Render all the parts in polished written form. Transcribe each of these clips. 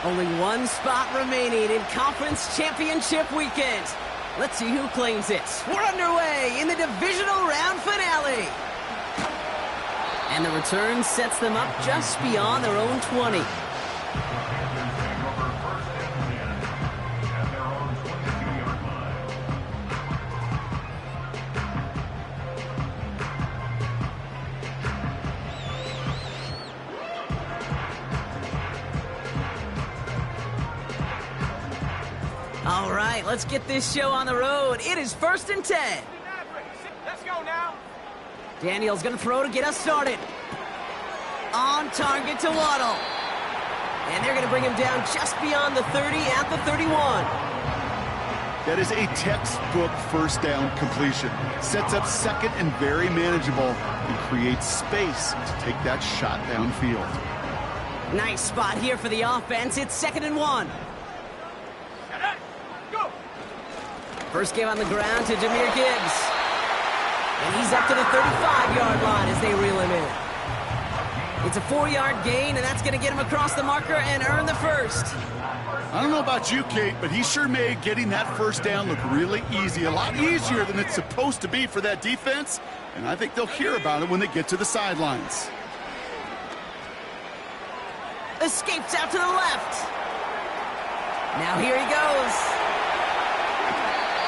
Only one spot remaining in Conference Championship Weekend. Let's see who claims it. We're underway in the divisional round finale. And the return sets them up just beyond their own 20. All right, let's get this show on the road. It is 1st and 10. Let's go now. Daniel's going to throw to get us started. On target to Waddle. And they're going to bring him down just beyond the 30 at the 31. That is a textbook first down completion. Sets up second and very manageable and creates space to take that shot downfield. Nice spot here for the offense. It's 2nd and 1. First game on the ground to Jahmyr Gibbs. And he's up to the 35-yard line as they reel him in. It's a 4-yard gain, and that's going to get him across the marker and earn the first. I don't know about you, Kate, but he sure made getting that first down look really easy. A lot easier than it's supposed to be for that defense. And I think they'll hear about it when they get to the sidelines. Escapes out to the left. Now here he goes.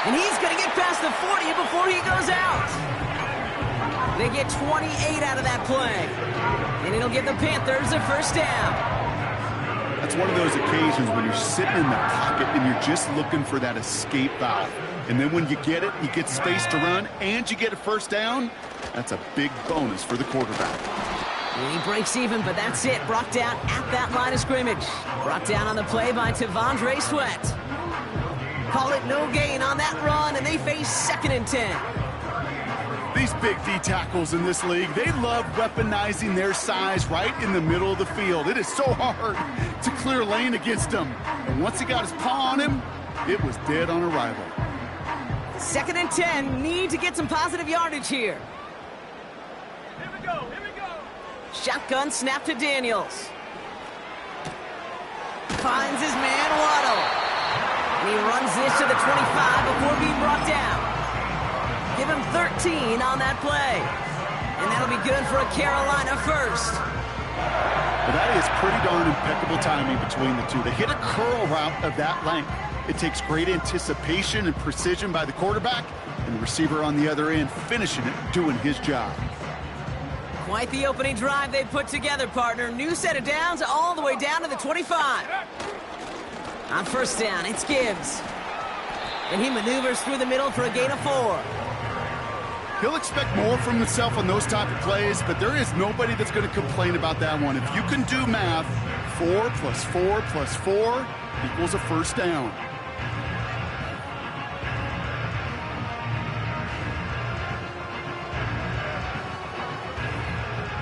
And he's going to get past the 40 before he goes out. They get 28 out of that play. And it'll give the Panthers a first down. That's one of those occasions when you're sitting in the pocket and you're just looking for that escape valve. And then when you get it, you get space to run, and you get a first down, that's a big bonus for the quarterback. And he breaks even, but that's it. Brought down at that line of scrimmage. Brought down on the play by T'Vondre Sweat. Call it no gain on that run, and they face 2nd and 10. These big D tackles in this league, they love weaponizing their size right in the middle of the field. It is so hard to clear lane against them. And once he got his paw on him, it was dead on arrival. 2nd and 10, need to get some positive yardage here. Here we go. Shotgun snap to Daniels. Finds his man Waddle. And he runs this to the 25 before being brought down. Give him 13 on that play. And that'll be good for a Carolina first. Well, that is pretty darn impeccable timing between the two. They hit a curl route of that length. It takes great anticipation and precision by the quarterback, and the receiver on the other end finishing it, doing his job. Quite the opening drive they put together, partner. New set of downs all the way down to the 25. On first down, it's Gibbs. And he maneuvers through the middle for a gain of 4. He'll expect more from himself on those type of plays, but there is nobody that's going to complain about that one. If you can do math, 4 plus 4 plus 4 equals a first down.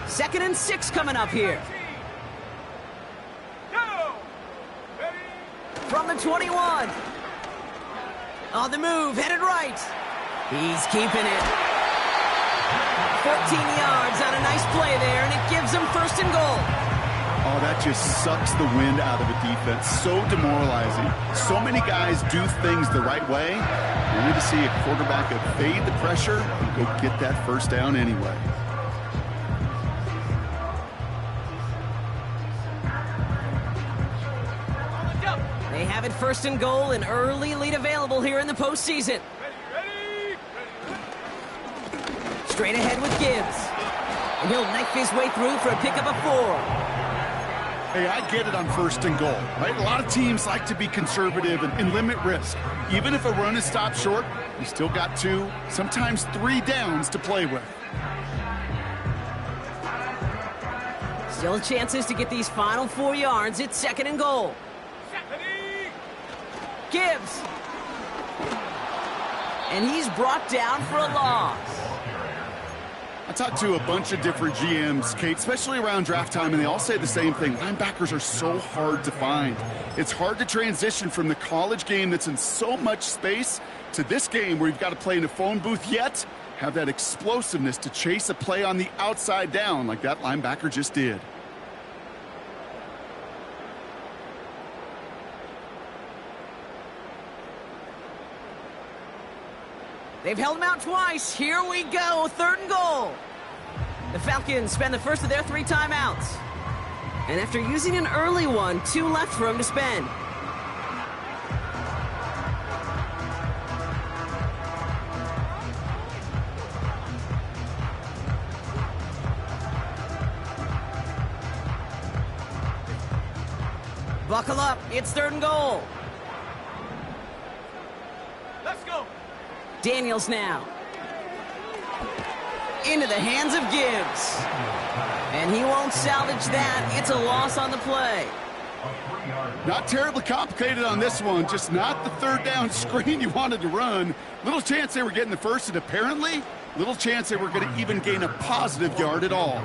Second and 6 coming up here. From the 21. On the move, headed right. He's keeping it. 14 yards on a nice play there, and it gives him 1st and goal. Oh, that just sucks the wind out of a defense. So demoralizing. So many guys do things the right way. You need to see a quarterback evade the pressure and go get that first down anyway. They have it 1st and goal, an early lead available here in the postseason. Ready. Straight ahead with Gibbs. And he'll knife his way through for a pickup of 4. Hey, I get it on 1st and goal, right? A lot of teams like to be conservative and limit risk. Even if a run is stopped short, you still got 2, sometimes 3 downs to play with. Still chances to get these final 4 yards. It's 2nd and goal. Gibbs. And he's brought down for a loss. I talked to a bunch of different GMs, Kate, especially around draft time, and they all say the same thing. Linebackers are so hard to find. It's hard to transition from the college game that's in so much space to this game where you've got to play in a phone booth, yet have that explosiveness to chase a play on the outside down like that linebacker just did. They've held him out twice. Here we go, 3rd and goal. The Falcons spend the first of their 3 timeouts. And after using an early one, 2 left for him to spend. Buckle up, it's 3rd and goal. Let's go. Daniels now. Into the hands of Gibbs. And he won't salvage that. It's a loss on the play. Not terribly complicated on this one, just not the 3rd down screen you wanted to run. Little chance they were getting the first, and apparently little chance they were going to even gain a positive yard at all.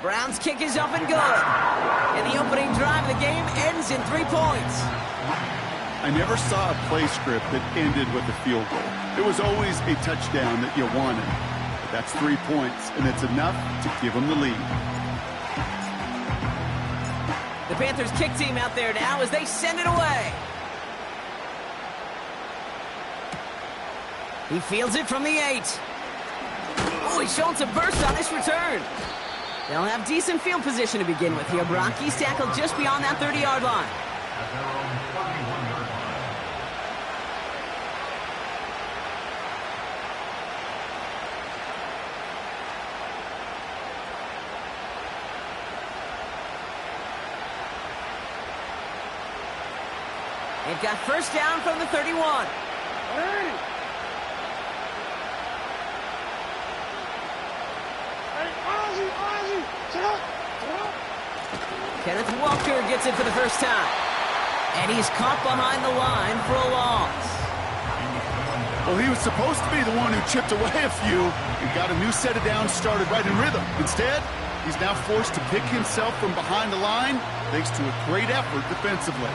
Brown's kick is up and good. And the opening drive of the game ends in 3 points. I never saw a play script that ended with a field goal. It was always a touchdown that you wanted. But that's 3 points, and it's enough to give them the lead. The Panthers kick team out there now as they send it away. He fields it from the 8. Oh, he's showing some burst on this return. They'll have decent field position to begin with here. Brock, he's tackled just beyond that 30-yard line. They've got first down from the 31. Kenneth Walker gets it for the first time. And he's caught behind the line for a loss. Well, he was supposed to be the one who chipped away a few and got a new set of downs started right in rhythm. Instead, he's now forced to pick himself from behind the line thanks to a great effort defensively.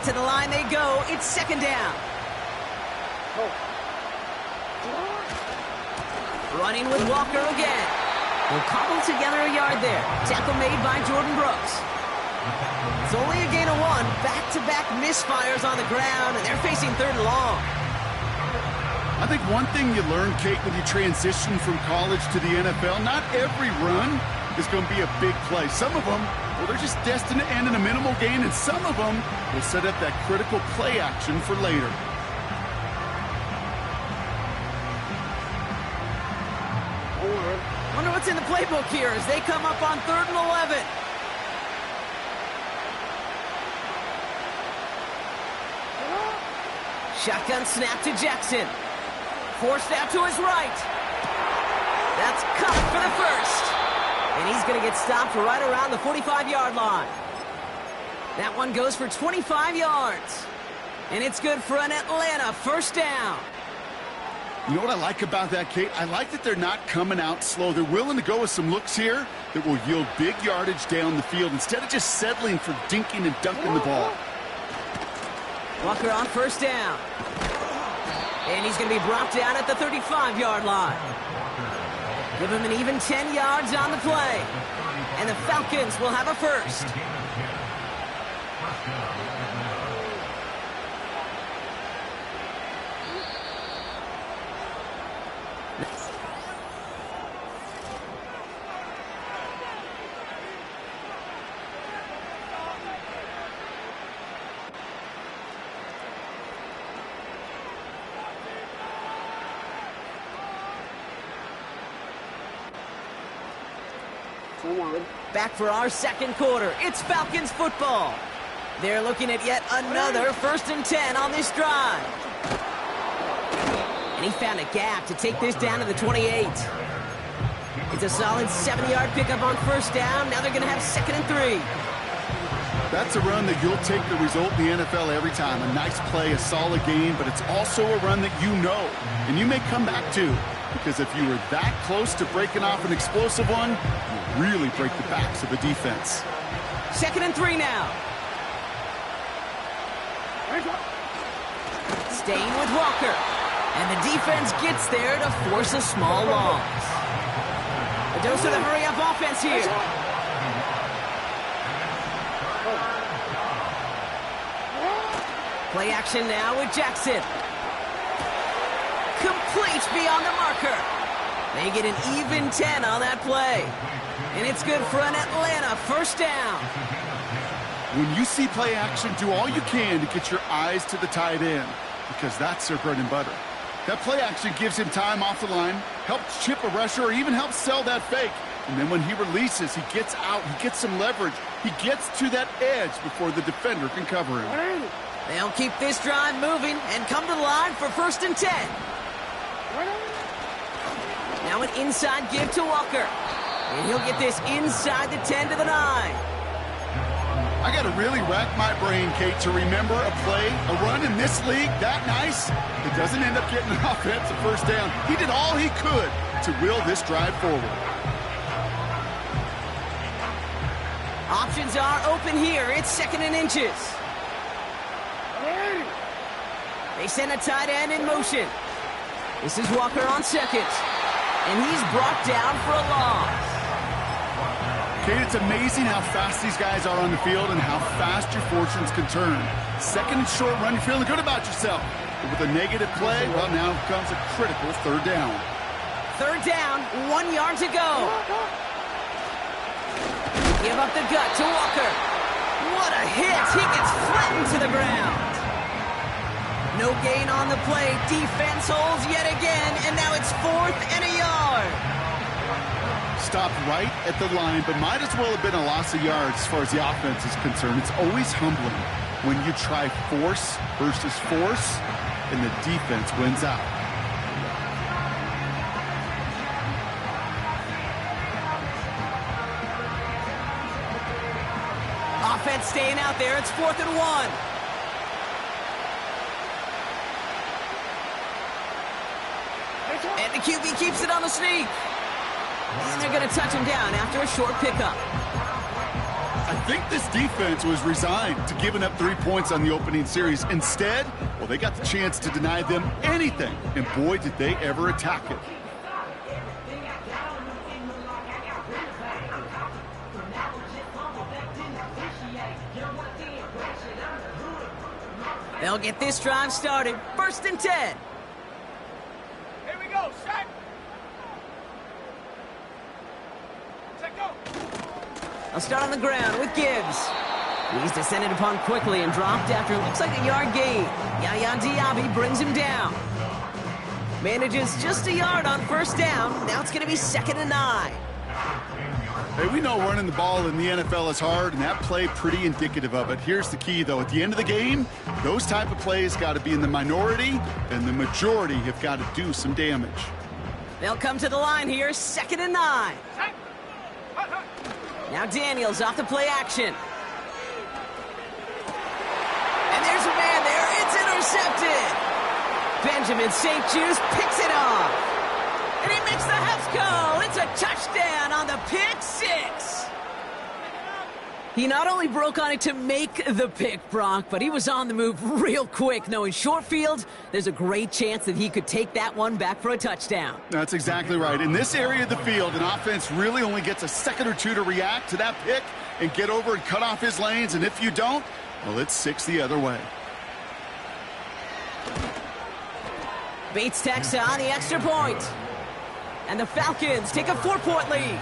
To the line they go. It's 2nd down. Running with Walker again. They'll cobble together a yard there. Tackle made by Jordan Brooks. It's only a gain of 1. Back-to-back misfires on the ground, and they're facing 3rd and long. I think one thing you learn, Kate, when you transition from college to the NFL, not every run is going to be a big play. Some of them, well, they're just destined to end in a minimal gain, and some of them will set up that critical play action for later. Wonder what's in the playbook here as they come up on 3rd and 11. Shotgun snap to Jackson. Forced out to his right. That's caught for the first. And he's going to get stopped right around the 45-yard line. That one goes for 25 yards. And it's good for an Atlanta first down. You know what I like about that, Kate? I like that they're not coming out slow. They're willing to go with some looks here that will yield big yardage down the field instead of just settling for dinking and dunking the ball. Walker on first down. And he's going to be brought down at the 35-yard line. Give him an even 10 yards on the play. And the Falcons will have a first. Back for our 2nd quarter. It's Falcons football. They're looking at yet another 1st and 10 on this drive. And he found a gap to take this down to the 28. It's a solid 7-yard pickup on first down. Now they're going to have 2nd and 3. That's a run that you'll take the result in the NFL every time. A nice play, a solid game, but it's also a run that you know, and you may come back to. because if you were that close to breaking off an explosive one, you really break the backs of the defense. 2nd and 3 now. Staying with Walker. And the defense gets there to force a small loss. A dose of the hurry-up offense here. Play action now with Jackson. Complete beyond the marker. They get an even 10 on that play. And it's good for an Atlanta first down. When you see play action, do all you can to get your eyes to the tight end, because that's their bread and butter. That play action gives him time off the line, helps chip a rusher, or even helps sell that fake. And then when he releases, he gets out, he gets some leverage. He gets to that edge before the defender can cover him. They'll keep this drive moving and come to the line for 1st and 10. Now an inside give to Walker. And he'll get this inside the 10 to the 9. I got to really rack my brain, Kate, to remember a play, a run in this league that nice. It doesn't end up getting an offensive first down. He did all he could to will this drive forward. Options are open here. It's 2nd and inches. They send a tight end in motion. This is Walker on 2nd. And he's brought down for a loss. Kate, it's amazing how fast these guys are on the field and how fast your fortunes can turn. 2nd and short run, you're feeling good about yourself. But with a negative play, well, now comes a critical 3rd down. 3rd down, 1 yard to go. Give up the gut to Walker. What a hit. He gets flattened to the ground. No gain on the play. Defense holds yet again, and now it's 4th and a yard. Stopped right at the line, but might as well have been a loss of yards as far as the offense is concerned. It's always humbling when you try force versus force, and the defense wins out. Offense staying out there. It's 4th and 1. And the QB keeps it on the sneak. And they're going to touch him down after a short pickup. I think this defense was resigned to giving up 3 points on the opening series. Instead, well, they got the chance to deny them anything. And boy, did they ever attack it. They'll get this drive started. 1st and 10. Here we go. Set. Set, go. They'll start on the ground with Gibbs. He's descended upon quickly and dropped after it looks like a yard gain. Yaya Diaby brings him down. Manages just a yard on 1st down. Now it's going to be 2nd and 9. Hey, we know running the ball in the NFL is hard, and that play pretty indicative of it. Here's the key, though. At the end of the game, those type of plays got to be in the minority, and the majority have got to do some damage. They'll come to the line here, 2nd and 9. Now Daniels off the play action. And there's a man there. It's intercepted. Benjamin St. Juste picks it off. And he makes the Hefco. It's a touchdown on the pick 6. He not only broke on it to make the pick, Brock, but he was on the move real quick, knowing short field, there's a great chance that he could take that one back for a touchdown. That's exactly right. In this area of the field, an offense really only gets a second or two to react to that pick and get over and cut off his lanes, and if you don't, well, it's 6 the other way. Bates tacks on the extra point. And the Falcons take a 4-point lead.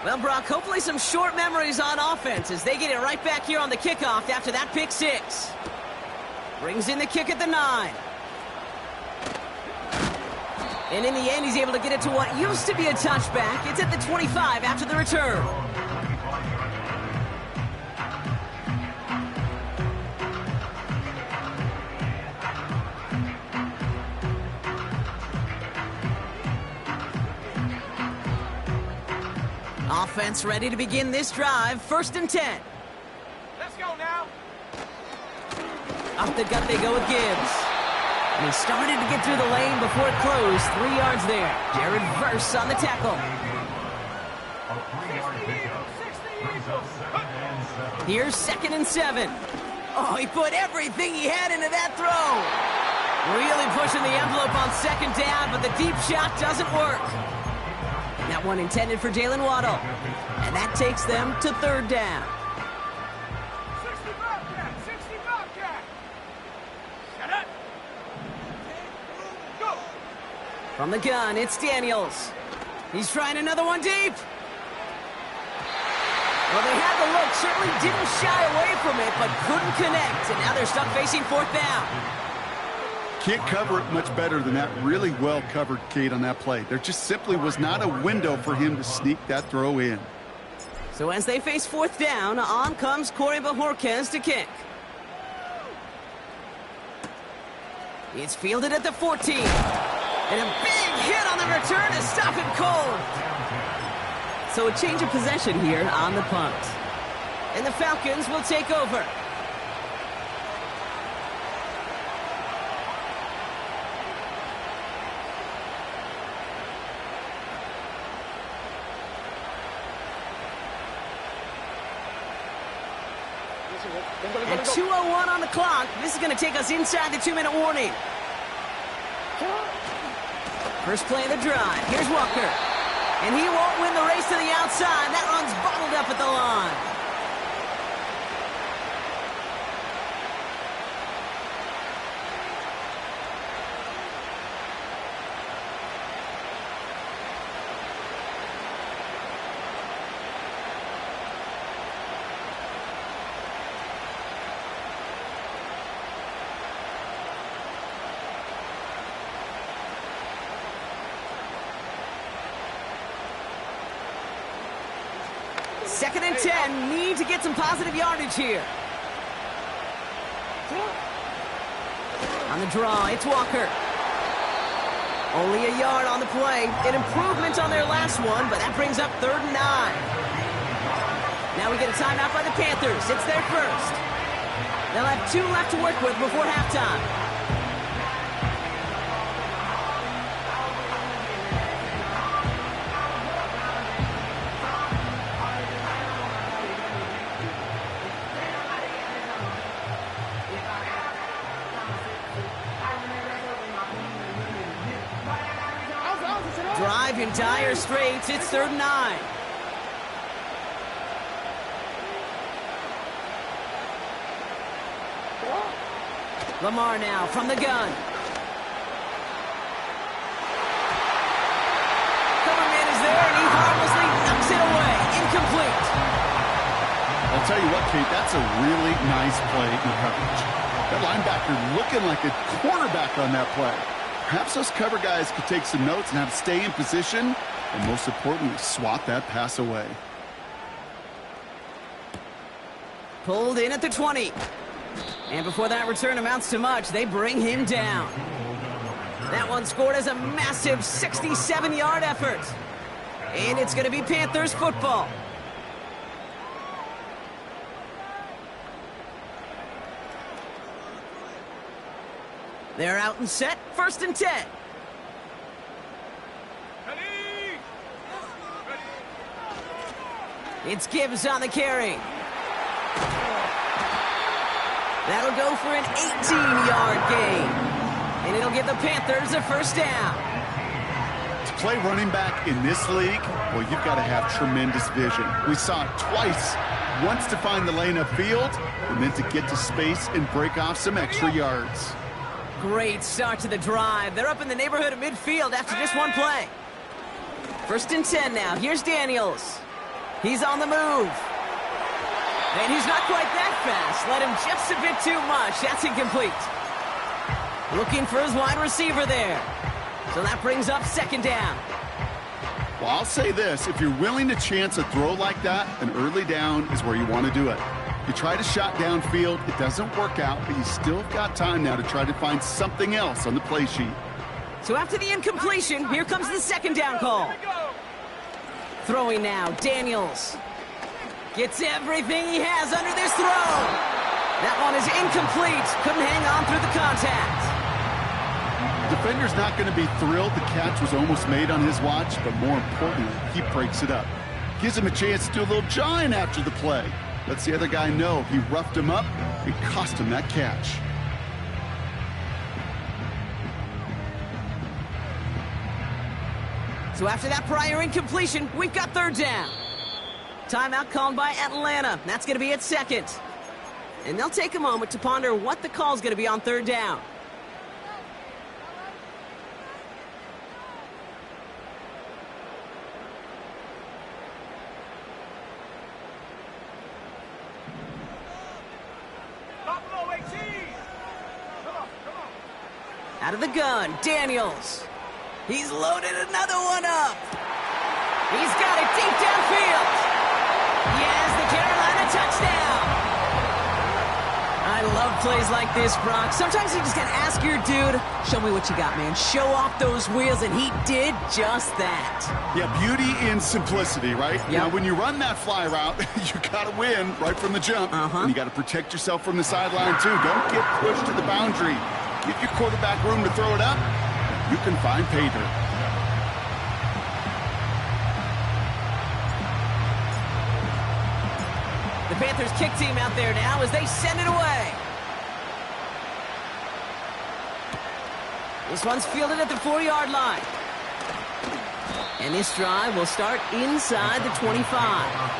Well, Brock, hopefully some short memories on offense as they get it right back here on the kickoff after that pick 6. Brings in the kick at the 9. And in the end, he's able to get it to what used to be a touchback. It's at the 25 after the return. Offense ready to begin this drive. 1st and 10. Let's go now. Up the gut they go with Gibbs. And he started to get through the lane before it closed. 3 yards there. Jared Verse on the tackle. 60 Eagles. Here's 2nd and 7. Oh, he put everything he had into that throw. Really pushing the envelope on 2nd down, but the deep shot doesn't work. And that one intended for Jalen Waddle. And that takes them to 3rd down. 60 Bobcat. 60 Bobcat. Shut up. Go. From the gun, it's Daniels. He's trying another one deep. Well, they had the look, certainly didn't shy away from it, but couldn't connect. And now they're stuck facing 4th down. Can't cover it much better than that. Really well covered, Kate, on that play. There just simply was not a window for him to sneak that throw in. So as they face 4th down, on comes Corey Bajorquez to kick. It's fielded at the 14. And a big hit on the return to stop it cold. So a change of possession here on the punt. And the Falcons will take over. And 2:01 on the clock. This is going to take us inside the 2-minute warning. First play of the drive. Here's Walker. And he won't win the race to the outside. That run's bottled up at the line. Second and 10, need to get some positive yardage here. On the draw, it's Walker. Only a yard on the play. An improvement on their last one, but that brings up 3rd and 9. Now we get a timeout by the Panthers. It's their first. They'll have 2 left to work with before halftime. Drive in dire straits. It's 3rd and 9. Lamar now from the gun. Coverman is there, and he harmlessly knocks it away. Incomplete. I'll tell you what, Kate, that's a really nice play in coverage. That linebacker looking like a quarterback on that play. Perhaps those cover guys could take some notes and how to stay in position, and most importantly, swat that pass away. Pulled in at the 20. And before that return amounts to much, they bring him down. That one scored as a massive 67-yard effort. And it's going to be Panthers football. They're out and set. 1st and 10. Ready? It's Gibbs on the carry. That'll go for an 18-yard gain. And it'll give the Panthers a 1st down. To play running back in this league, well, you've got to have tremendous vision. We saw it twice. Once to find the lane upfield, and then to get to space and break off some extra yards. Great start to the drive. They're up in the neighborhood of midfield after just one play. 1st and 10 now. Here's Daniels. He's on the move. And he's not quite that fast. Let him just a bit too much. That's incomplete. Looking for his wide receiver there. So that brings up 2nd down. Well, I'll say this. If you're willing to chance a throw like that, an early down is where you want to do it. You try to shot downfield, it doesn't work out, but you still got time now to try to find something else on the play sheet. So after the incompletion, here comes the 2nd down call. Throwing now, Daniels. Gets everything he has under this throw. That one is incomplete. Couldn't hang on through the contact. Defender's not going to be thrilled the catch was almost made on his watch, but more importantly, he breaks it up. Gives him a chance to do a little jawing after the play. Lets the other guy know he roughed him up and cost him that catch. So after that prior incompletion, we've got third down. Timeout called by Atlanta. That's going to be at second. And they'll take a moment to ponder what the call's going to be on third down. Buffalo 18. Come on. Out of the gun, Daniels. He's loaded another one up. He's got it deep downfield. Yes, the Carolina touchdown. I love plays like this, Brock. Sometimes you just gotta ask your dude, show me what you got, man. Show off those wheels, and he did just that. Yeah, beauty in simplicity, right? Yep. Now, when you run that fly route, you gotta win right from the jump. And you gotta protect yourself from the sideline, too. Don't get pushed to the boundary. Give your quarterback room to throw it up. You can find pay dirt. The Panthers kick team out there now as they send it away. This one's fielded at the 4-yard line. And this drive will start inside the 25.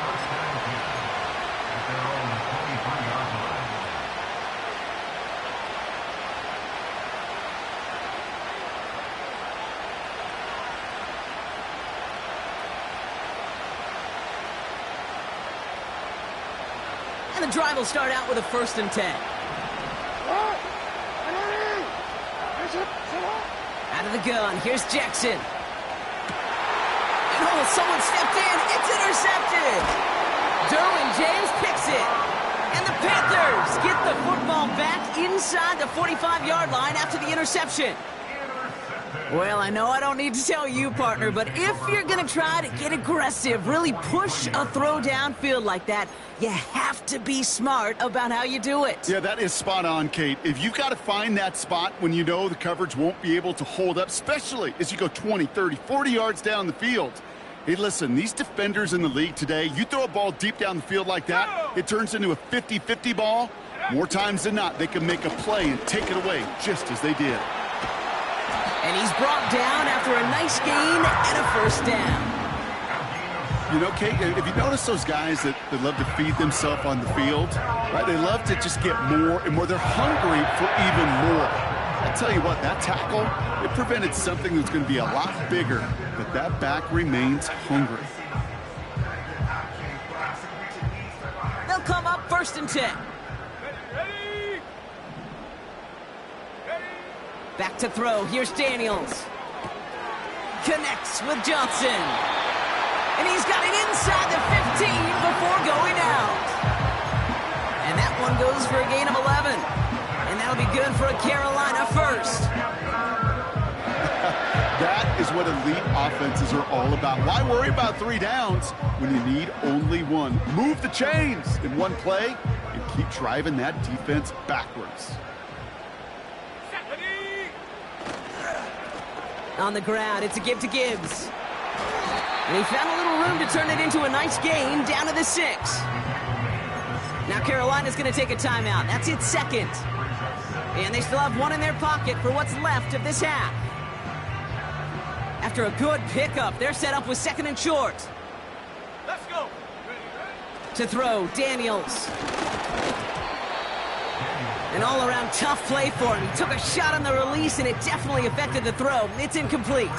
The drive will start out with a 1st and 10. Out of the gun, here's Jackson. And oh, someone stepped in. It's intercepted. Derwin James picks it. And the Panthers get the football back inside the 45-yard line after the interception. Well, I know I don't need to tell you, partner, but if you're going to try to get aggressive, really push a throw downfield like that, you have to be smart about how you do it. Yeah, that is spot on, Kate. If you've got to find that spot when you know the coverage won't be able to hold up, especially as you go 20, 30, 40 yards down the field. Hey, listen, these defenders in the league today, you throw a ball deep down the field like that, it turns into a 50-50 ball. More times than not, they can make a play and take it away just as they did. And he's brought down after a nice gain and a 1st down. You know, Kate, if you notice those guys that love to feed themselves on the field, right? They love to just get more and more. They're hungry for even more. I tell you what, that tackle, it prevented something that's going to be a lot bigger, but that back remains hungry. They'll come up 1st and 10. Ready. Back to throw. Here's Daniels. Connects with Johnson. And he's got it inside the 15 before going out. And that one goes for a gain of 11. And that'll be good for a Carolina 1st. That is what elite offenses are all about. Why worry about 3 downs when you need only 1? Move the chains in one play and keep driving that defense backwards. On the ground, it's a give to Gibbs. And he found a little room to turn it into a nice gain down to the 6. Now Carolina's going to take a timeout. That's its 2nd. And they still have 1 in their pocket for what's left of this half. After a good pickup, they're set up with 2nd and short. Let's go. To throw, Daniels. An all-around tough play for him. He took a shot on the release, and it definitely affected the throw. It's incomplete.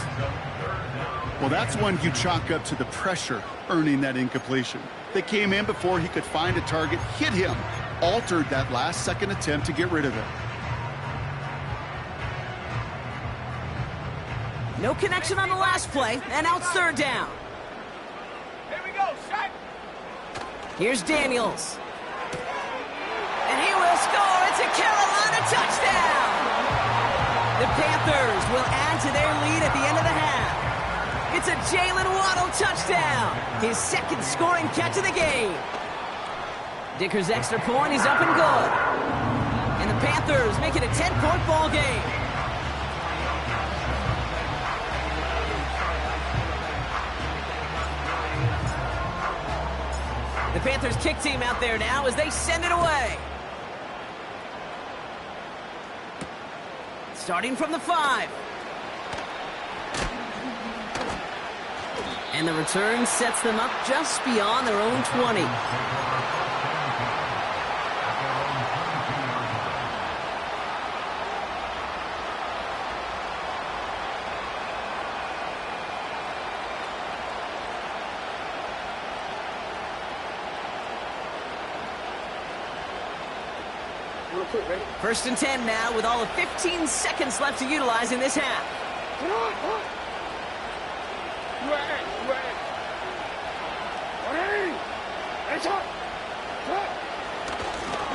Well, that's one you chalk up to the pressure earning that incompletion. They came in before he could find a target, hit him, altered that last-second attempt to get rid of it. No connection on the last play, and now it's 3rd down. Here we go, shot. Here's Daniels. And he will score. It's a Carolina touchdown. The Panthers will add to their lead at the end of the half. It's a Jalen Waddle touchdown. His second scoring catch of the game. Dicker's extra point is up and good. And the Panthers make it a 10-point ball game. The Panthers kick team out there now as they send it away. Starting from the 5. And the return sets them up just beyond their own 20. First and 10 now with all of 15 seconds left to utilize in this half.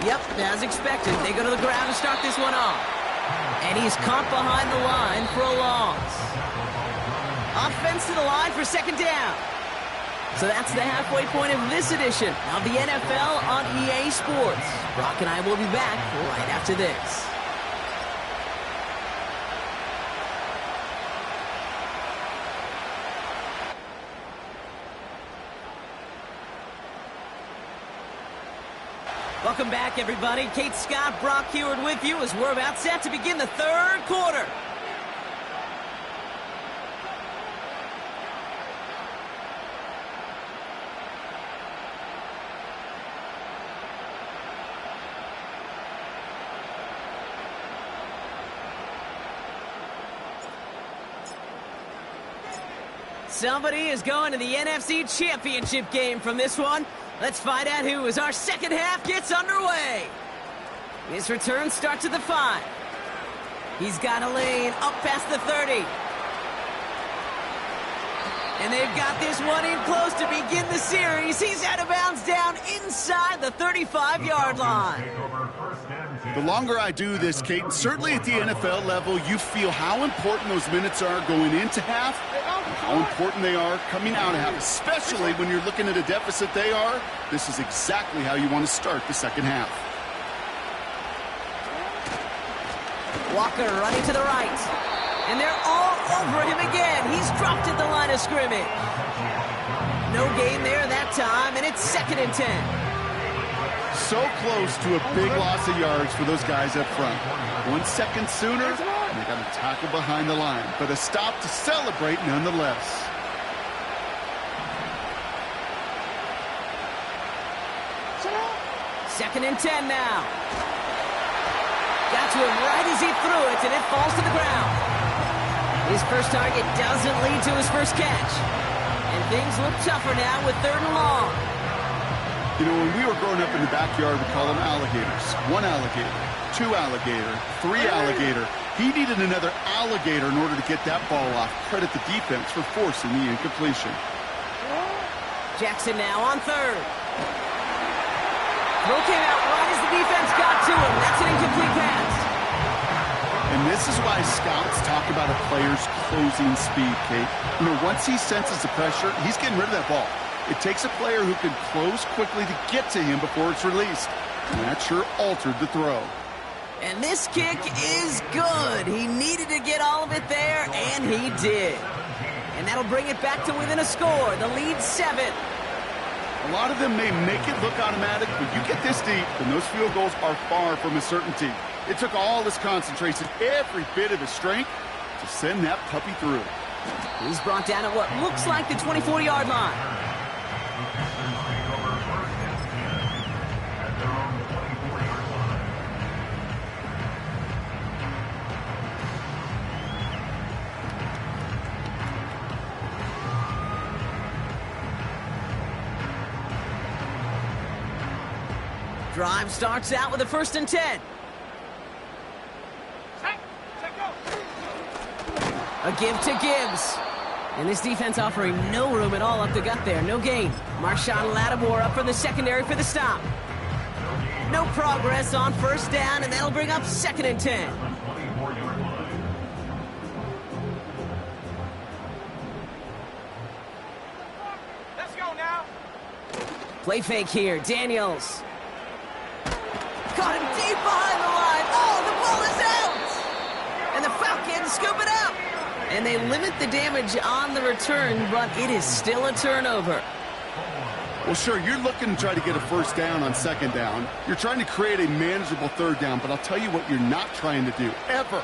Yep, as expected, they go to the ground to start this one off. And he's caught behind the line for a loss. Offense to the line for second down. So that's the halfway point of this edition of the NFL on EA Sports. Brock and I will be back right after this. Welcome back, everybody. Kate Scott, Brock Huard with you as we're about set to begin the third quarter. Somebody is going to the NFC Championship game from this one. Let's find out who as our second half gets underway. This return starts at the 5. He's got a lane up past the 30. And they've got this one in close to begin the series. He's out of bounds down inside the 35-yard line. The longer I do this, Kate, certainly at the NFL level, you feel how important those minutes are going into half, how important they are coming out of half, especially when you're looking at a deficit they are. This is exactly how you want to start the second half. Walker running to the right. And they're all over him again. He's dropped at the line of scrimmage. No gain there that time, and it's second and 10. So close to a big loss of yards for those guys up front. 1 second sooner, and they got a tackle behind the line. But a stop to celebrate nonetheless. Second and 10 now. Got to him right as he threw it, and it falls to the ground. His first target doesn't lead to his first catch. And things look tougher now with 3rd and long. You know, when we were growing up in the backyard, we call them alligators. 1 alligator, 2 alligator, 3 alligator. He needed another alligator in order to get that ball off. Credit the defense for forcing the incompletion. Jackson now on 3rd. Throw came out right as the defense got to him. That's an incomplete pass. And this is why scouts talk about a player's closing speed, Kate. You know, once he senses the pressure, he's getting rid of that ball. It takes a player who can close quickly to get to him before it's released. And that sure altered the throw. And this kick is good. He needed to get all of it there, and he did. And that'll bring it back to within a score. The lead 7. A lot of them may make it look automatic, but you get this deep, and those field goals are far from a certainty. It took all his concentration, every bit of his strength, to send that puppy through. He's brought down at what looks like the 24-yard line. Drive starts out with a 1st and 10. A give to Gibbs. And this defense offering no room at all up the gut there. No gain. Marshawn Lattimore up from the secondary for the stop. No progress on 1st down, and that'll bring up 2nd and 10. Play fake here, Daniels. Got him deep behind the line. Oh, the ball is out! And the Falcons scoop it up. And they limit the damage on the return, but it is still a turnover. Well, sure, you're looking to try to get a first down on second down. You're trying to create a manageable third down, but I'll tell you what you're not trying to do, ever,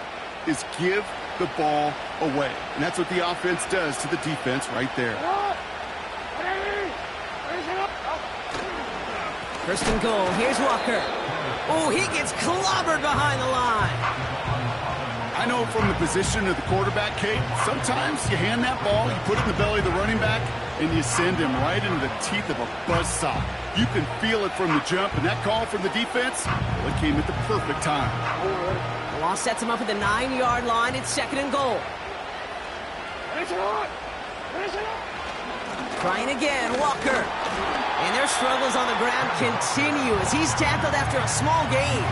is give the ball away. And that's what the offense does to the defense right there. First and goal, here's Walker. Oh, he gets clobbered behind the line. I know from the position of the quarterback, Kate, sometimes you hand that ball, you put it in the belly of the running back, and you send him right into the teeth of a buzzsaw. You can feel it from the jump, and that call from the defense, well, it came at the perfect time. The loss sets him up at the 9-yard line. It's second and goal. Trying again, Walker. And their struggles on the ground continue as he's tackled after a small gain.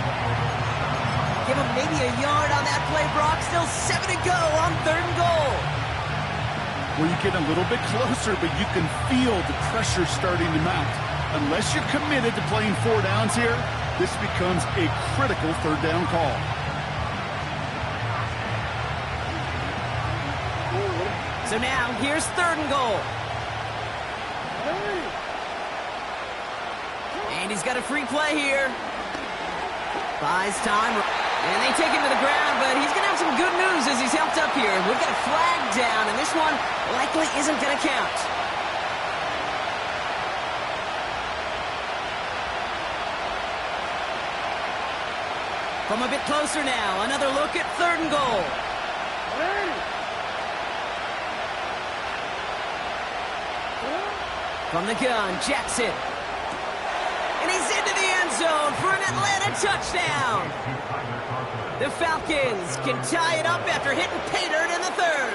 Give him maybe a yard on that play, Brock. Still 7 to go on third and goal. Well, you get a little bit closer, but you can feel the pressure starting to mount. Unless you're committed to playing 4 downs here, this becomes a critical third down call. So now, here's third and goal. And he's got a free play here. Buys time. And they take him to the ground, but he's going to have some good news as he's helped up here. We've got a flag down, and this one likely isn't going to count. From a bit closer now, another look at third and goal. From the gun, Jackson. And he's into the end zone for an Atlanta touchdown. The Falcons can tie it up after hitting pay dirt in the third.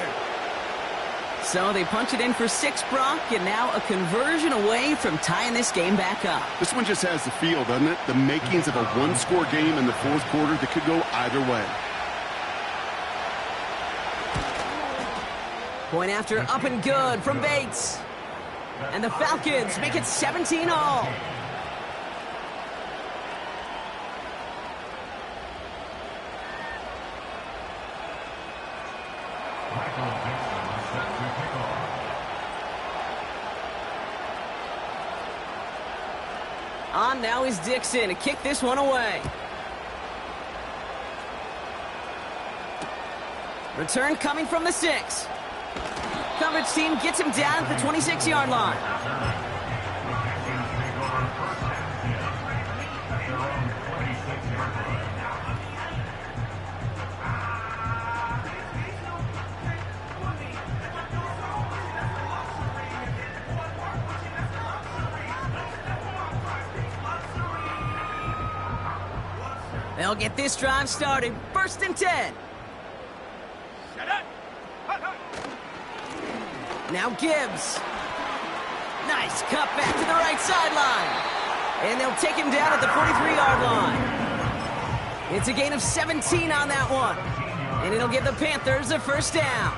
So they punch it in for 6, Brock, and now a conversion away from tying this game back up. This one just has the feel, doesn't it? The makings of a one-score game in the fourth quarter that could go either way. Point after up and good from Bates. And the Falcons make it 17-all. On now is Dixon to kick this one away. Return coming from the 6. Coverage team gets him down at the 26-yard line. They'll get this drive started. First and 10. Now Gibbs. Nice cut back to the right sideline. And they'll take him down at the 43-yard line. It's a gain of 17 on that one. And it'll give the Panthers a first down.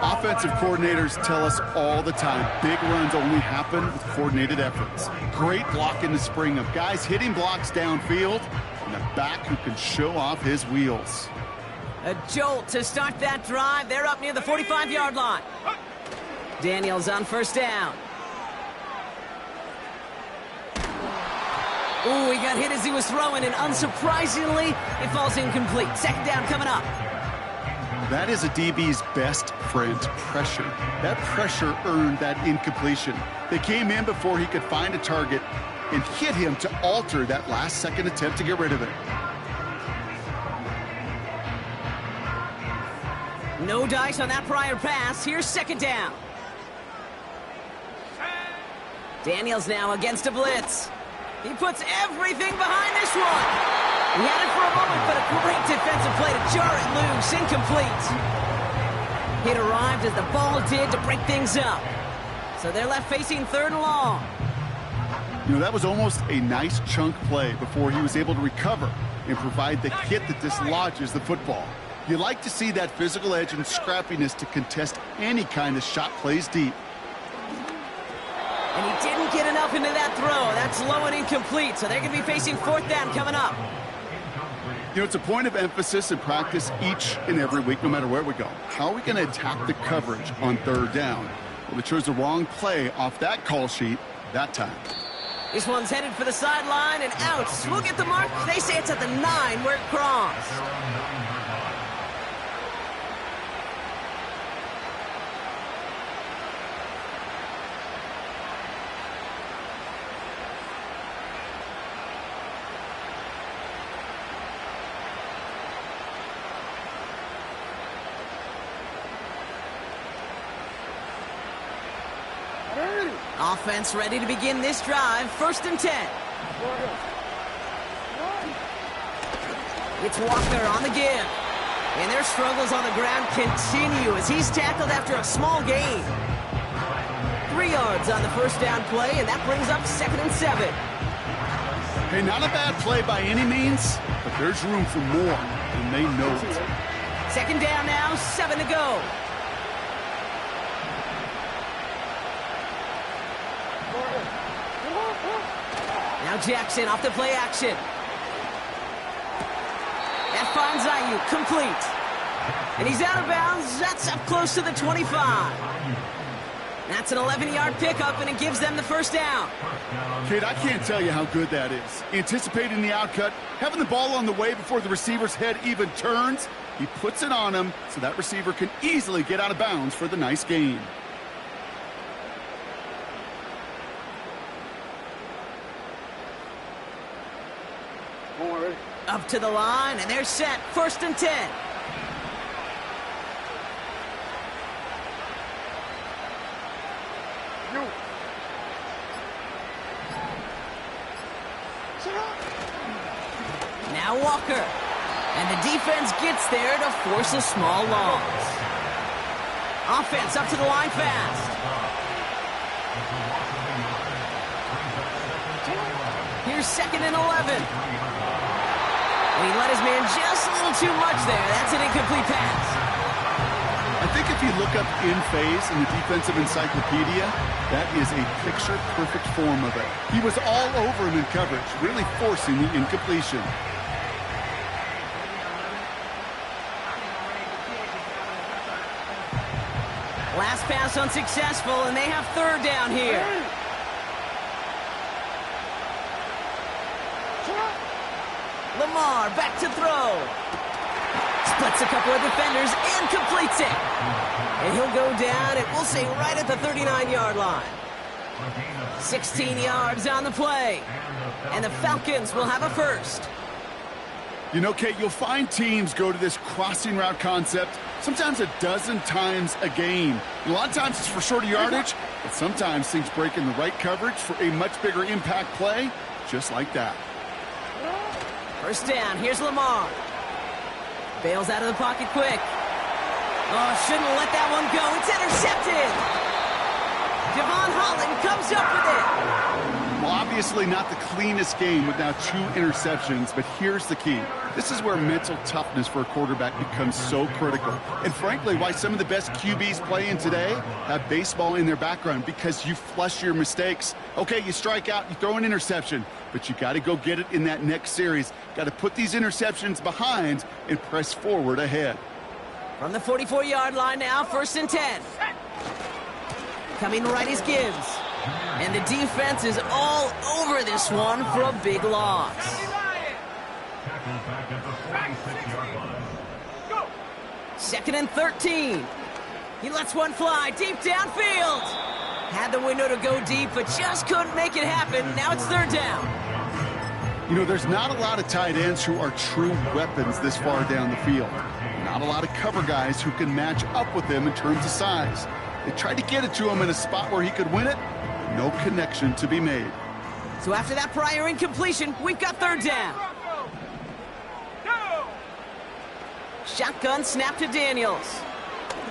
Offensive coordinators tell us all the time, big runs only happen with coordinated efforts. Great block in the spring of guys hitting blocks downfield and a back who can show off his wheels. A jolt to start that drive. They're up near the 45-yard line. Daniels on first down. Ooh, he got hit as he was throwing, and unsurprisingly, it falls incomplete. Second down coming up. That is a DB's best friend, pressure. That pressure earned that incompletion. They came in before he could find a target and hit him to alter that last-second attempt to get rid of it. No dice on that prior pass. Here's second down. Daniels now against a blitz. He puts everything behind this one. He had it for a moment, but a great defensive play to jar it loose. Incomplete. It arrived as the ball did to break things up. So they're left facing third and long. You know, that was almost a nice chunk play before he was able to recover and provide the hit that dislodges the football. You like to see that physical edge and scrappiness to contest any kind of shot plays deep. And he didn't get enough himself into that throw. That's low and incomplete, so they're going to be facing 4th down coming up. You know, it's a point of emphasis in practice each and every week, no matter where we go. How are we going to attack the coverage on 3rd down? Well, they chose the wrong play off that call sheet that time. This one's headed for the sideline and out. We'll get the mark. They say it's at the 9 where it crossed. Offense ready to begin this drive. 1st and 10. It's Walker on the give. And their struggles on the ground continue as he's tackled after a small gain. 3 yards on the 1st down play, and that brings up 2nd and 7. Hey, not a bad play by any means, but there's room for more, and they know it. 2nd down now, 7 to go. Now Jackson off the play action. That finds Ayuk, complete. And he's out of bounds. That's up close to the 25. That's an 11-yard pickup, and it gives them the 1st down. Kid, I can't tell you how good that is. Anticipating the outcut, having the ball on the way before the receiver's head even turns. He puts it on him so that receiver can easily get out of bounds for the nice gain. Up to the line, and they're set. 1st and 10. Now Walker. And the defense gets there to force a small loss. Offense up to the line fast. Here's 2nd and 11. And he let his man just a little too much there. That's an incomplete pass. I think if you look up in phase in the defensive encyclopedia, that is a picture-perfect form of it. He was all over him in coverage, really forcing the incompletion. Last pass unsuccessful, and they have 3rd down here. Lamar back to throw. Splits a couple of defenders and completes it. And he'll go down, and we'll say right at the 39-yard line. 16 yards on the play. And the Falcons will have a 1st. You know, Kate, you'll find teams go to this crossing route concept sometimes a dozen times a game. And a lot of times it's for shorter yardage, but sometimes things break in the right coverage for a much bigger impact play, just like that. 1st down, here's Lamar. Bails out of the pocket quick. Oh, shouldn't let that one go. It's intercepted. Devon Holland comes up with it. Well, obviously not the cleanest game with now 2 interceptions, but here's the key. This is where mental toughness for a quarterback becomes so critical. And frankly, why some of the best QBs playing today have baseball in their background, because you flush your mistakes. Okay, you strike out, you throw an interception, but you got to go get it in that next series. Got to put these interceptions behind and press forward ahead. From the 44-yard line now, 1st and 10. Coming right is Gibbs. And the defense is all over this one for a big loss. 2nd and 13. He lets one fly deep downfield. Had the window to go deep, but just couldn't make it happen. Now it's 3rd down. You know, there's not a lot of tight ends who are true weapons this far down the field. Not a lot of cover guys who can match up with them in terms of size. They tried to get it to him in a spot where he could win it. No connection to be made. So after that prior incompletion, we've got 3rd down. Shotgun snap to Daniels.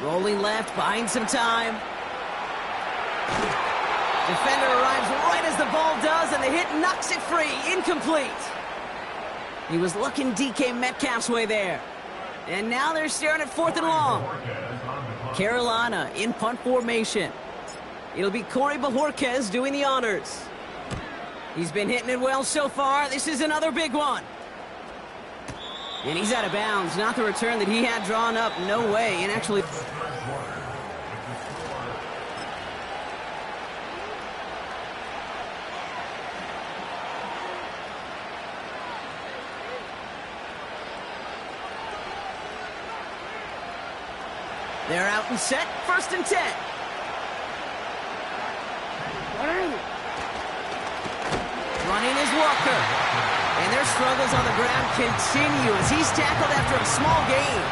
Rolling left, buying some time. Defender arrives right as the ball does, and the hit knocks it free. Incomplete. He was looking DK Metcalf's way there. And now they're staring at 4th and long. Carolina in punt formation. It'll be Corey Bajorquez doing the honors. He's been hitting it well so far. This is another big one. And he's out of bounds. Not the return that he had drawn up. No way. And actually... They're out and set. 1st and 10. Running is Walker. And their struggles on the ground continue as he's tackled after a small gain.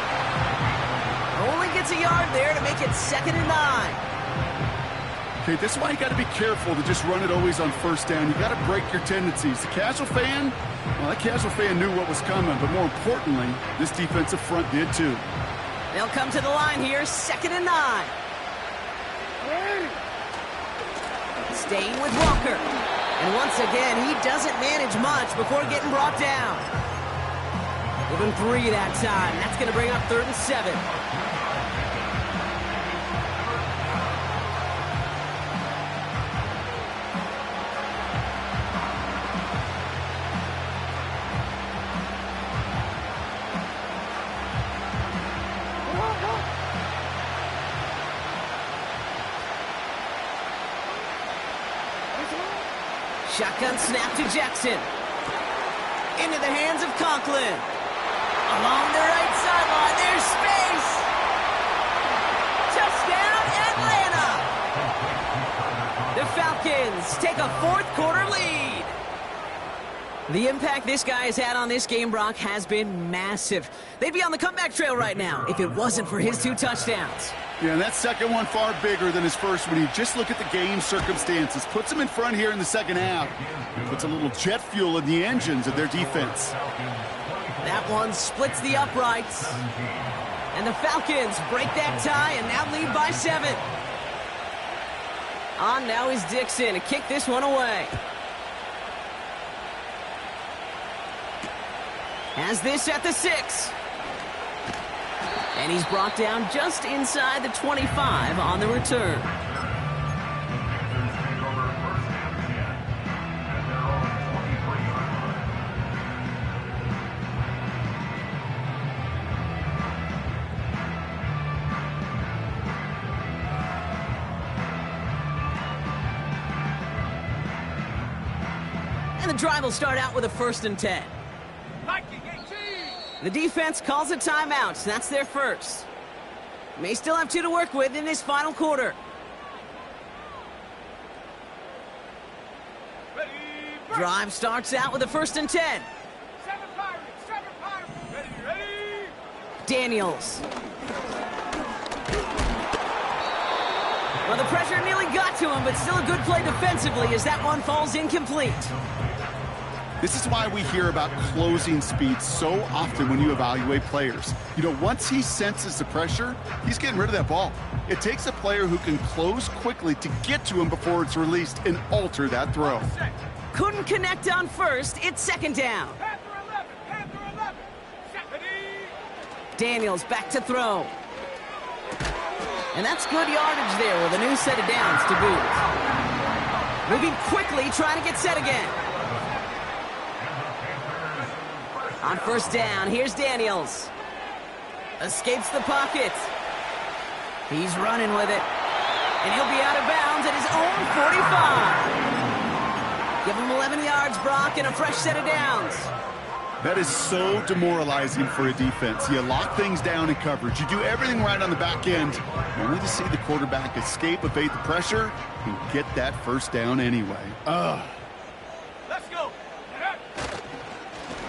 Only gets a yard there to make it 2nd and 9. Okay, this is why you got to be careful to just run it always on 1st down. You got to break your tendencies. The casual fan, well, that casual fan knew what was coming, but more importantly, this defensive front did too. They'll come to the line here, 2nd and 9. Staying with Walker. And once again, he doesn't manage much before getting brought down. Give him 3 that time. That's going to bring up 3rd and 7. Shotgun snap to Jackson. Into the hands of Conklin. Along the right sideline, there's space. Touchdown, Atlanta. The Falcons take a 4th quarter lead. The impact this guy has had on this game, Brock, has been massive. They'd be on the comeback trail right now if it wasn't for his 2 touchdowns. Yeah, and that second one far bigger than his first when you just look at the game circumstances. Puts him in front here in the second half. Puts a little jet fuel in the engines of their defense. That one splits the uprights. And the Falcons break that tie and now lead by 7. On now is Dixon to kick this one away. Has this at the 6. And he's brought down just inside the 25 on the return. And the drive will start out with a 1st and 10. The defense calls a timeout. That's their first. May still have 2 to work with in this final quarter. Drive starts out with a 1st and 10. Ready. Daniels. Well, the pressure nearly got to him, but still a good play defensively as that one falls incomplete. This is why we hear about closing speed so often when you evaluate players. You know, once he senses the pressure, he's getting rid of that ball. It takes a player who can close quickly to get to him before it's released and alter that throw. Couldn't connect on 1st. It's 2nd down. Panther 11. Daniels back to throw. And that's good yardage there with a new set of downs to boot. Moving quickly, trying to get set again. On 1st down, here's Daniels. Escapes the pocket. He's running with it. And he'll be out of bounds at his own 45. Give him 11 yards, Brock, and a fresh set of downs. That is so demoralizing for a defense. You lock things down in coverage. You do everything right on the back end, only to see the quarterback escape, evade the pressure, and get that 1st down anyway. Let's go.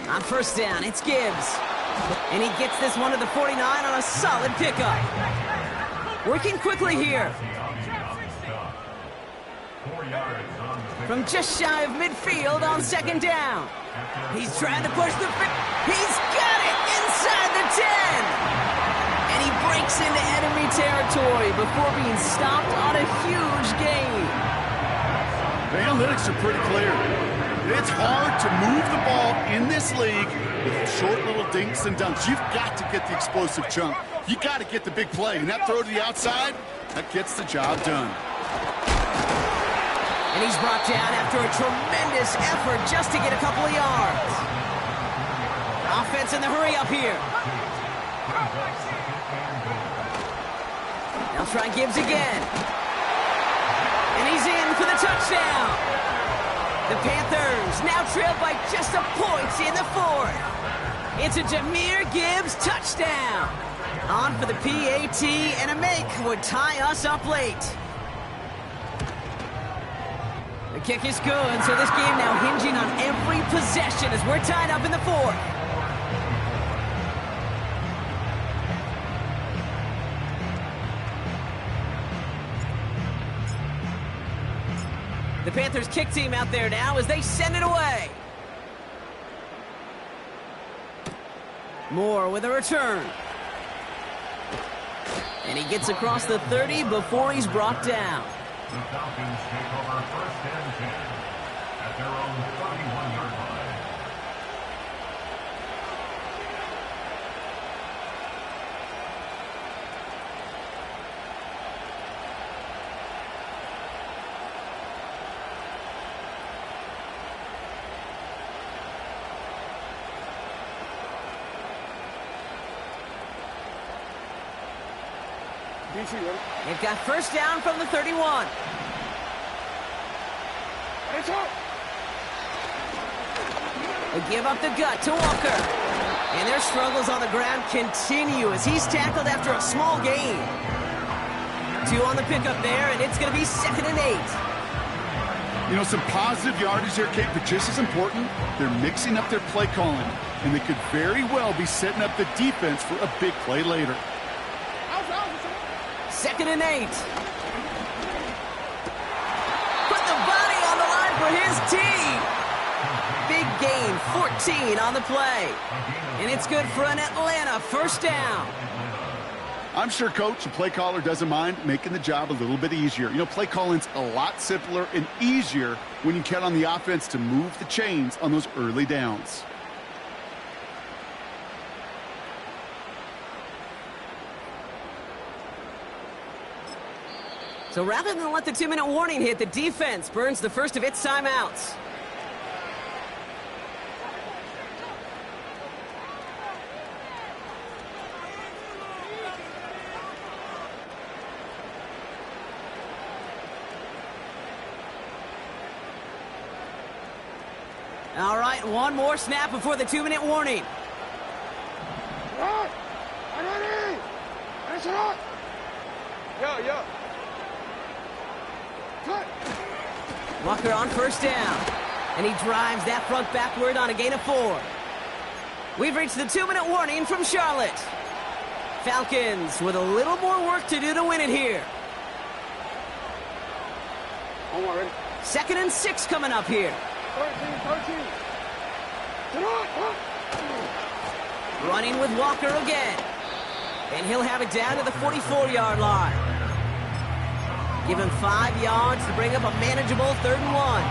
On 1st down, it's Gibbs. And he gets this one to the 49 on a solid pickup. Working quickly here. From just shy of midfield on 2nd down. He's trying to push the... He's got it inside the 10! And he breaks into enemy territory before being stopped on a huge gain. The analytics are pretty clear. It's hard to move the ball in this league with short little dinks and dunks. You've got to get the explosive chunk. You got to get the big play. And that throw to the outside, that gets the job done. And he's brought down after a tremendous effort just to get a couple of yards. Offense in the hurry up here. Now try Gibbs again. And he's in for the touchdown. The Panthers now trail by just a point in the fourth. It's a Jahmyr Gibbs touchdown. On for the PAT, and a make would tie us up late. The kick is good, so this game now hinging on every possession as we're tied up in the fourth. The Panthers kick team out there now as they send it away. Moore with a return. And he gets across the 30 before he's brought down. The Falcons take over first and 10 at their own 31-yard line. They've got first down from the 31. They give up the gut to Walker. And their struggles on the ground continue as he's tackled after a small gain. 2 on the pickup there, and it's going to be 2nd and 8. You know, some positive yardage there, Kate, but just as important, they're mixing up their play calling, and they could very well be setting up the defense for a big play later. 2nd and 8. Put the body on the line for his team. Big gain, 14 on the play. And it's good for an Atlanta first down. I'm sure Coach, the play caller, doesn't mind making the job a little bit easier. You know, play calling's a lot simpler and easier when you count on the offense to move the chains on those early downs. So rather than let the 2-minute warning hit, the defense burns the first of its timeouts. All right, one more snap before the 2-minute warning. Yo. Walker on first down. And he drives that front backward on a gain of 4. We've reached the 2-minute warning from Charlotte. Falcons with a little more work to do to win it here. 2nd and 6 coming up here. 13. Running with Walker again. And he'll have it down to the 44-yard line. Give him 5 yards to bring up a manageable 3rd and 1.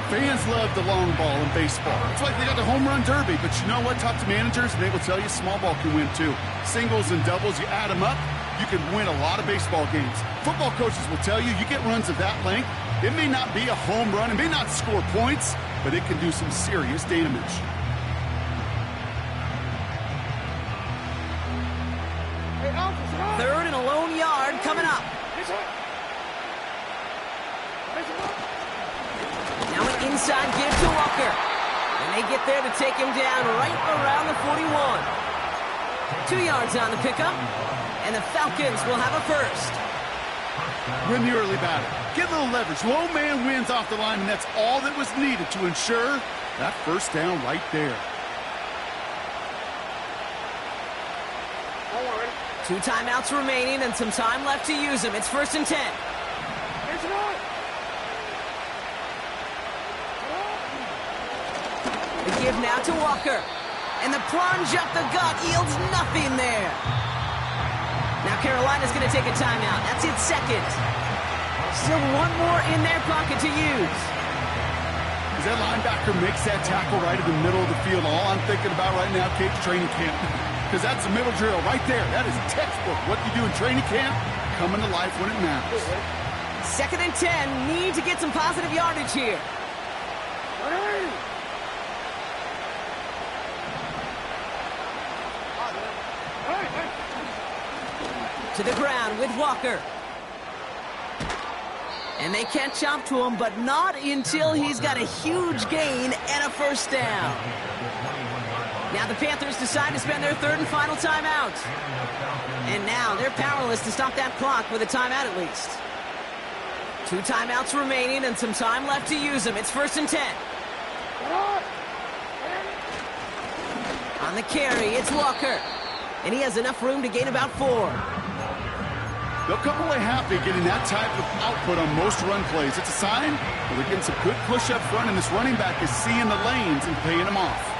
Fans love the long ball in baseball. It's like they got the home run derby, but you know what? Talk to managers, and they will tell you small ball can win too. Singles and doubles, you add them up, you can win a lot of baseball games. Football coaches will tell you, you get runs of that length, it may not be a home run, it may not score points, but it can do some serious damage. Third and a lone yard coming up. Now an inside give to Walker. And they get there to take him down right around the 41. 2 yards on the pickup. And the Falcons will have a first. Win the early battle. Get a little leverage. Low man wins off the line, and that's all that was needed to ensure that first down right there. 2 timeouts remaining and some time left to use them. It's 1st and 10. The give now to Walker. And the plunge up the gut yields nothing there. Now Carolina's going to take a timeout. That's its 2nd. Still 1 more in their pocket to use. As that linebacker makes that tackle right in the middle of the field, all I'm thinking about right now, Cape's training camp. Because that's a middle drill right there. That is textbook. What you do in training camp, coming to life when it matters. 2nd and 10. Need to get some positive yardage here. To the ground with Walker. And they catch up to him, but not until he's got a huge gain and a first down. Now the Panthers decide to spend their 3rd and final timeout. And now they're powerless to stop that clock with a timeout at least. 2 timeouts remaining and some time left to use them. It's 1st and 10. On the carry, it's Walker. And he has enough room to gain about 4. They'll come away happy getting that type of output on most run plays. It's a sign that they're getting some good push up front, and this running back is seeing the lanes and paying them off.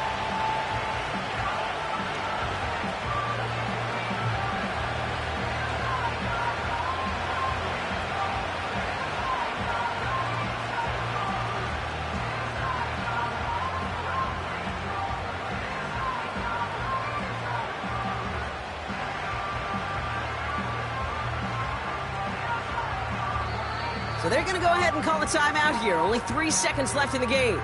So they're going to go ahead and call a timeout here. Only 3 seconds left in the game.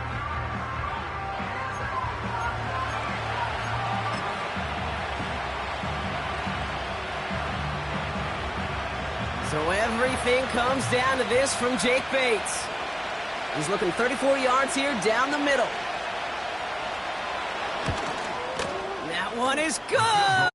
So everything comes down to this from Jake Bates. He's looking 34 yards here down the middle. That one is good!